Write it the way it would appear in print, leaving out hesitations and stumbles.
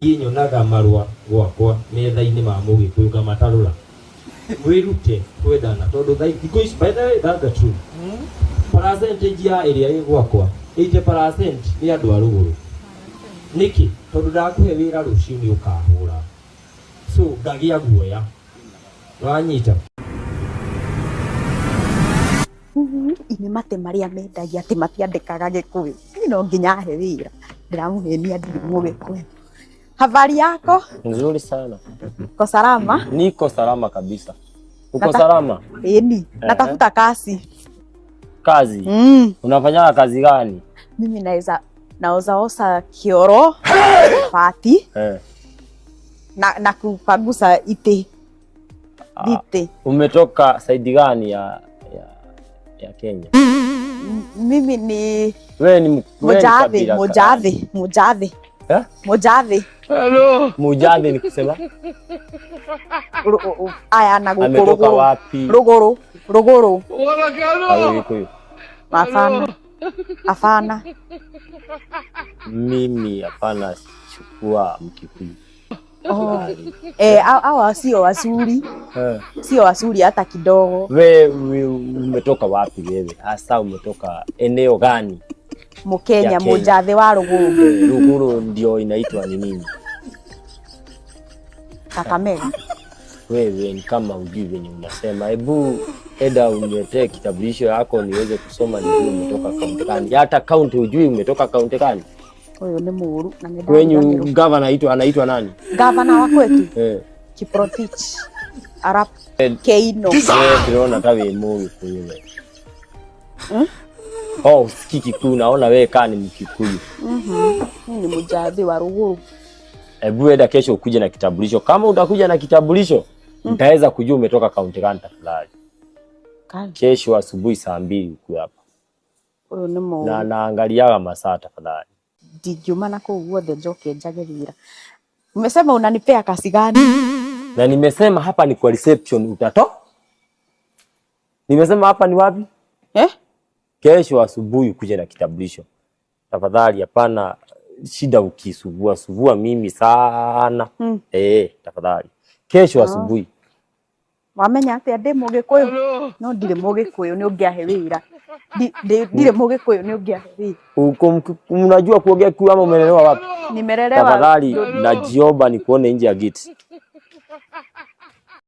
Nyonaga marua gwakwa metha-inĩ ma Mũgĩkũyũ ngamatarũra. Wĩrute twendana tondũ thikũ ici by the way that's the truth. Percentage ya ĩrĩa ĩ gwakwa 80% nĩ andũ a rũgũrũ. Nĩkĩ? Tondũ ndakũhe wĩra rũciũ nĩ ũkahũra. So ngagĩa guoya. Wanyita. Ini mate maria mendagia ati matiandikaga Gĩkũyũ. No nginya he wĩra. Ndĩramũhenia ndiri Mũgĩkũyũ. Habari yako? Nzuri sana. Uko salama? Niko salama kabisa. Uko salama? Ni. Natafuta kazi. Kazi? Unafanya kazi gani? Mimi nauza osa kioro, pati. Na kupangusa ite. Dite. Umetoka saidi gani ya Kenya? Mimi ni wewe ni Mujave. Eh? Mujave. Hello. Mujave ni kusema? Aya na gukuru. Ametoka wapi? Ruguru. Au Gĩkũyũ? Hapana. Mimi hapana, chukua Mkikuyu. Hawa sio wazuri. Sio wazuri hata kidogo. Wewe umetoka wapi wewe? Hasa umetoka eneo gani? Mkenya, Mujave wa Ruguru. Ruguru ndio inaitwa ni nini? Kakamega. Wewe ni kama ujui venye unasema. Hebu eda uniletee kitambulisho yako niweze kusoma nijue umetoka kaunti gani. Hata kaunti ujui umetoka kaunti gani? Huyo ni Muru na ngeda. Kwenye governor anaitwa nani? Governor wa kwetu? Kiprotich. Arap Keino. Tunaona hata wewe Mũgĩkũyũ wewe. Sikiki Kikuyu, naona wewe kani Mkikuyu. Ni Mujave wa Ruguru. Hebu eda kesho ukuje na kitambulisho. Kama utakuja na kitambulisho, nitaweza kujua umetoka kaunti gani tafadhali. Kesho asubuhi saa 2 uko hapa. Huyo ni Muru. Na naangaliaga masaa tafadhali. Dijuma na kwa uothe njoke njagĩrĩra. Umesema unanipea kazi gani? Na nimesema hapa ni kwa reception utato? Nimesema hapa ni wapi? Kesho asubuhi ukuje na kitambulisho. Tafadhali, hapana shida ukisuvua mimi sana. Tafadhali. Kesho asubuhi. Wamenya ati ndi Mũgĩkũyũ? No ndire Mũgĩkũyũ ni ungiahe wĩra. Ndire Mũgĩkũyũ ni ungiahe wĩra. Uko unajua kuongea Kikuyu ama umelelewa wapi? Nimelelewa. Tafadhali najiomba nikuone nje ya gate.